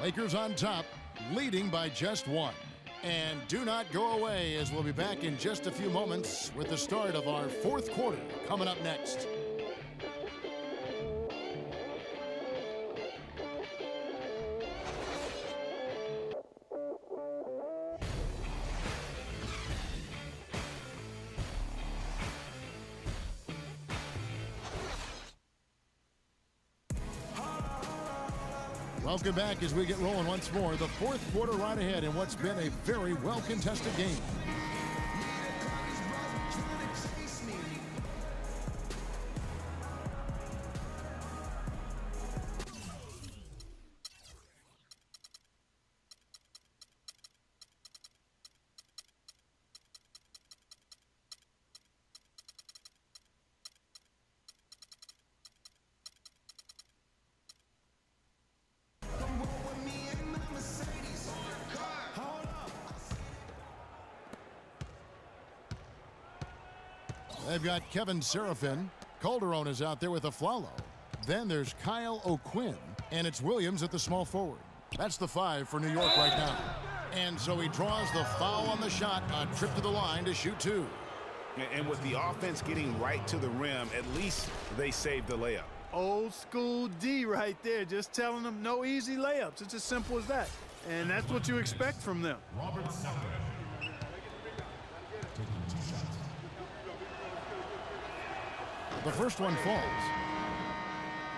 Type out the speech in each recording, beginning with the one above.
Lakers on top, leading by just one. And do not go away, as we'll be back in just a few moments with the start of our fourth quarter coming up next. Welcome back as we get rolling once more. The fourth quarter right ahead in what's been a very well-contested game. They've got Kevin Seraphin. Calderon is out there with Aflalo. Then there's Kyle O'Quinn, and it's Williams at the small forward. That's the 5 for New York right now. And so he draws the foul on the shot, a trip to the line to shoot 2. And with the offense getting right to the rim, at least they saved the layup. Old school D right there, just telling them no easy layups. It's as simple as that. And that's what you expect from them. The first one falls.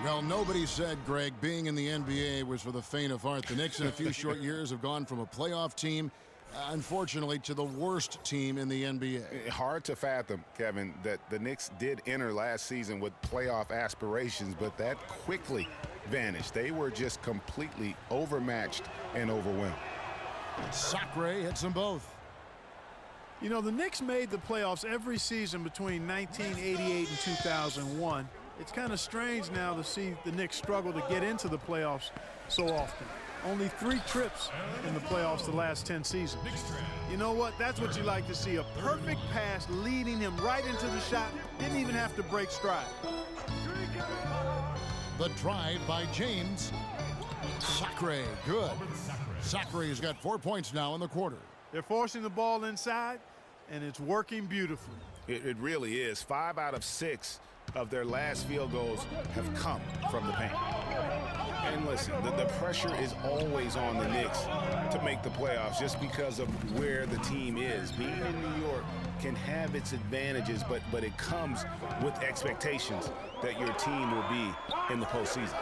Well, nobody said, Greg, being in the NBA was for the faint of heart. The Knicks in a few short years have gone from a playoff team, unfortunately, to the worst team in the NBA. Hard to fathom, Kevin, that the Knicks did enter last season with playoff aspirations, but that quickly vanished. They were just completely overmatched and overwhelmed. Sacre hits them both. You know, the Knicks made the playoffs every season between 1988 and 2001. It's kind of strange now to see the Knicks struggle to get into the playoffs so often. Only 3 trips in the playoffs the last 10 seasons. You know what? That's what you like to see. A perfect pass leading him right into the shot. Didn't even have to break stride. The drive by James. Sacre, good. Sacre has got 4 points now in the quarter. They're forcing the ball inside, and it's working beautifully. It really is. 5 out of 6 of their last field goals have come from the paint. And listen, the pressure is always on the Knicks to make the playoffs just because of where the team is. Being in New York can have its advantages, but it comes with expectations that your team will be in the postseason.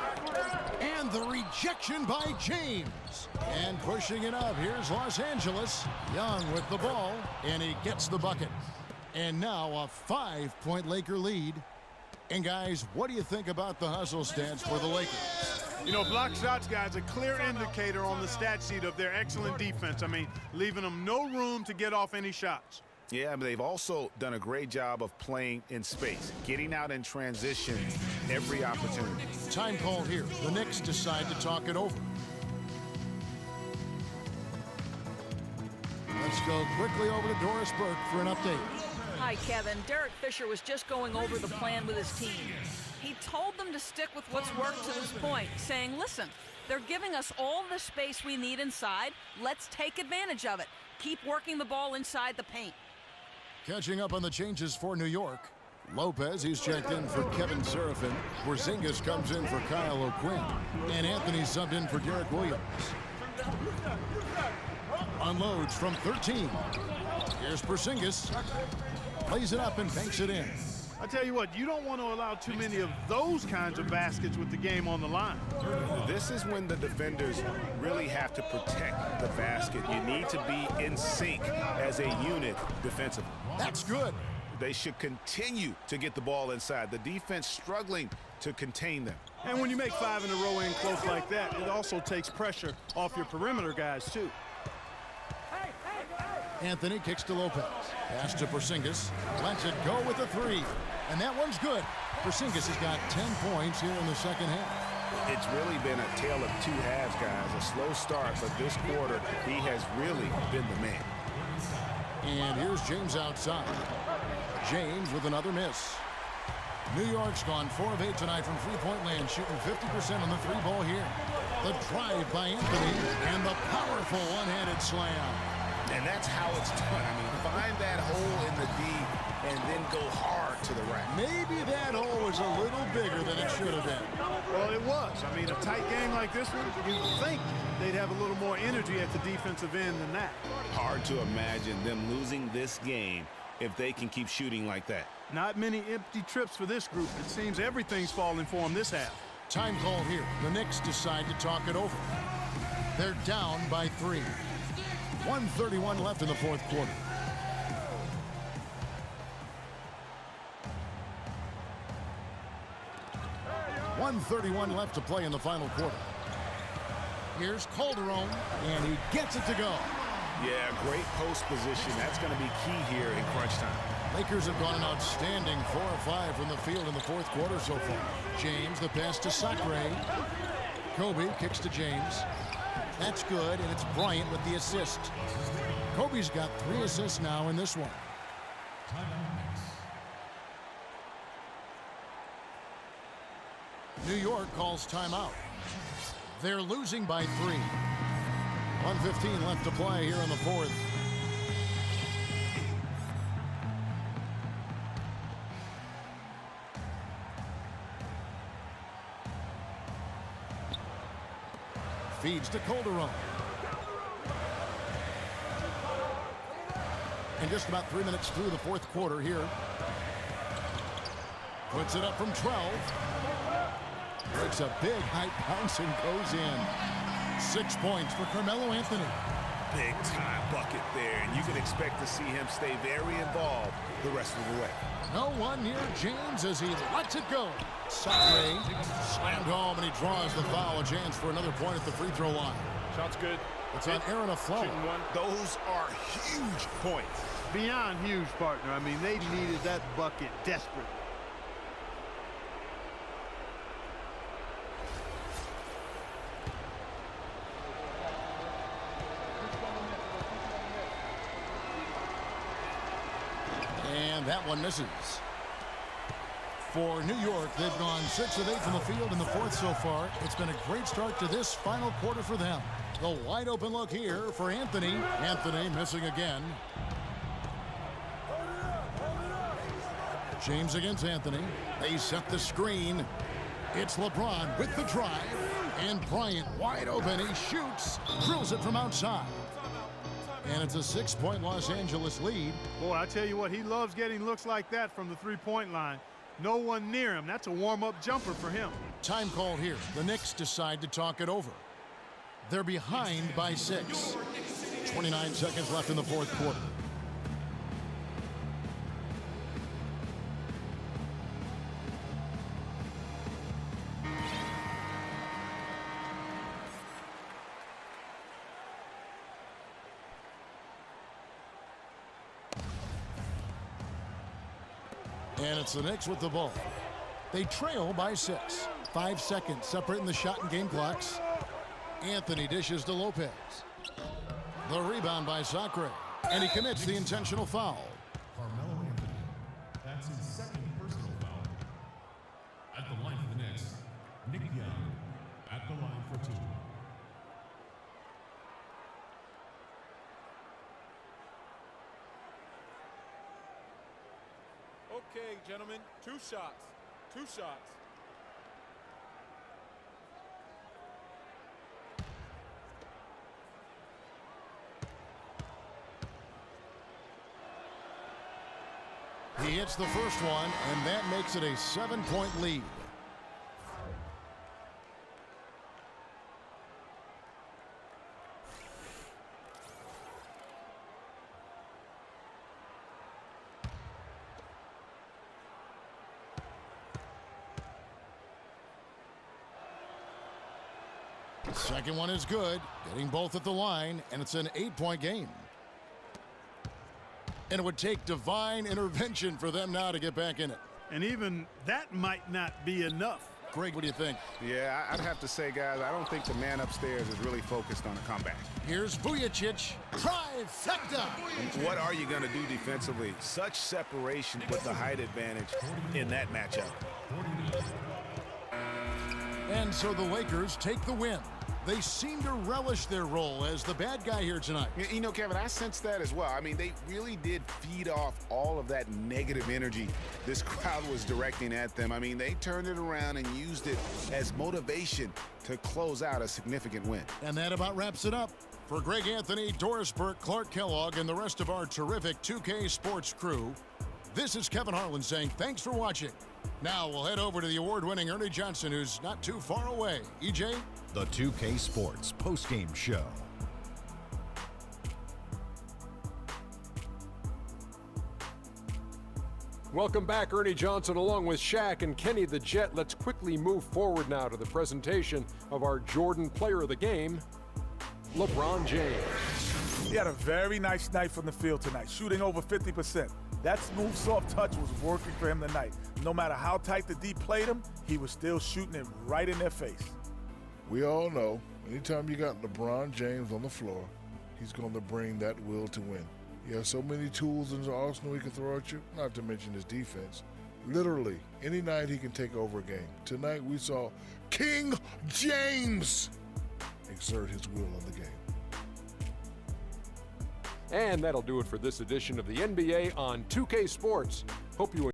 And the rejection by James. And pushing it up, here's Los Angeles. Young with the ball, and he gets the bucket. And now a 5-point Laker lead. And guys, what do you think about the hustle stats for the Lakers? You know, block shots, guys, a clear indicator on the stat sheet of their excellent defense. I mean, leaving them no room to get off any shots. Yeah, but they've also done a great job of playing in space, getting out in transition every opportunity. Time call here. The Knicks decide to talk it over. Let's go quickly over to Doris Burke for an update. Hi, Kevin. Derek Fisher was just going over the plan with his team. He told them to stick with what's worked to this point, saying, listen, they're giving us all the space we need inside. Let's take advantage of it. Keep working the ball inside the paint. Catching up on the changes for New York. Lopez, he's checked in for Kevin Seraphin. Porzingis comes in for Kyle O'Quinn. And Anthony subbed in for Derek Williams. Unloads from 13. Here's Porzingis. Plays it up and banks it in. I tell you what, you don't want to allow too many of those kinds of baskets with the game on the line. This is when the defenders really have to protect the basket. You need to be in sync as a unit defensively. That's good. They should continue to get the ball inside. The defense struggling to contain them. And when you make 5 in a row in close like that, it also takes pressure off your perimeter guys, too. Anthony kicks to Lopez. Pass to Porzingis. Lets it go with a 3. And that one's good. Porzingis has got 10 points here in the second half. It's really been a tale of 2 halves, guys. A slow start, but this quarter, he has really been the man. And here's James outside. James with another miss. New York's gone 4 of 8 tonight from three-point land, shooting 50% on the 3 ball here. The drive by Anthony and the powerful one-handed slam. And that's how it's done. I mean, find that hole in the D and then go hard to the rack. Maybe that hole was a little bigger than it should have been. Well, it was. I mean, a tight game like this one, you'd think they'd have a little more energy at the defensive end than that. Hard to imagine them losing this game if they can keep shooting like that. Not many empty trips for this group. It seems everything's falling for them this half. Time call here. The Knicks decide to talk it over. They're down by 3. 1:31 left in the fourth quarter. .131 left to play in the final quarter. Here's Calderon, and he gets it to go. Yeah, great post position. That's going to be key here in crunch time. Lakers have gone an outstanding 4 of 5 from the field in the fourth quarter so far. James, the pass to Sacre. Kobe kicks to James. That's good, and it's Bryant with the assist. Kobe's got 3 assists now in this one. New York calls timeout. They're losing by 3. 1:15 left to play here in the fourth. Feeds to Calderon. And just about 3 minutes through the fourth quarter here. Puts it up from 12. Breaks a big high bounce and goes in. 6 points for Carmelo Anthony. Big time bucket there, and you can expect to see him stay very involved the rest of the way. No one near James as he lets it go. Sacre slammed home, and he draws the foul. James for another point at the free throw line. Shot's good. It's on Aaron Aflalo. Shooting one. Those are huge points. Beyond huge, partner. I mean, they needed that bucket desperately. And that one misses. For New York, they've gone 6 of 8 from the field in the fourth so far. It's been a great start to this final quarter for them. The wide open look here for Anthony. Anthony missing again. James against Anthony. They set the screen. It's LeBron with the drive. And Bryant wide open. He shoots. Drills it from outside. And it's a 6-point Los Angeles lead. Boy, I tell you what, he loves getting looks like that from the three-point line. No one near him. That's a warm-up jumper for him. Time called here. The Knicks decide to talk it over. They're behind by 6. 29 seconds left in the fourth quarter. And it's the Knicks with the ball. They trail by 6. 5 seconds separating the shot and game clocks. Anthony dishes to Lopez. The rebound by Sacre. And he commits the intentional foul. Carmelo Anthony. That's his second personal foul. At the line for the Knicks, Nick Young. At the line for 2. Okay, gentlemen, 2 shots. 2 shots. He hits the first one, and that makes it a 7-point lead. Second one is good, getting both at the line, and it's an 8-point game. And it would take divine intervention for them now to get back in it. And even that might not be enough. Greg, what do you think? Yeah, I'd have to say, guys, I don't think the man upstairs is really focused on a comeback. Here's Vujacic. Trifecta. What are you going to do defensively? Such separation with the height advantage in that matchup. And so the Lakers take the win. They seem to relish their role as the bad guy here tonight. You know, Kevin, I sense that as well. I mean, they really did feed off all of that negative energy this crowd was directing at them. I mean, they turned it around and used it as motivation to close out a significant win. And that about wraps it up. For Greg Anthony, Doris Burke, Clark Kellogg, and the rest of our terrific 2K Sports crew, this is Kevin Harlan saying thanks for watching. Now we'll head over to the award-winning Ernie Johnson, who's not too far away. EJ? The 2K Sports postgame show. Welcome back, Ernie Johnson, along with Shaq and Kenny the Jet. Let's quickly move forward now to the presentation of our Jordan Player of the Game, LeBron James. He had a very nice night from the field tonight, shooting over 50%. That smooth, soft touch was working for him tonight. No matter how tight the D played him, he was still shooting it right in their face. We all know, anytime you got LeBron James on the floor, he's going to bring that will to win. He has so many tools in his arsenal he can throw at you, not to mention his defense. Literally, any night he can take over a game. Tonight we saw King James exert his will on the game. And that'll do it for this edition of the NBA on 2K Sports. Hope you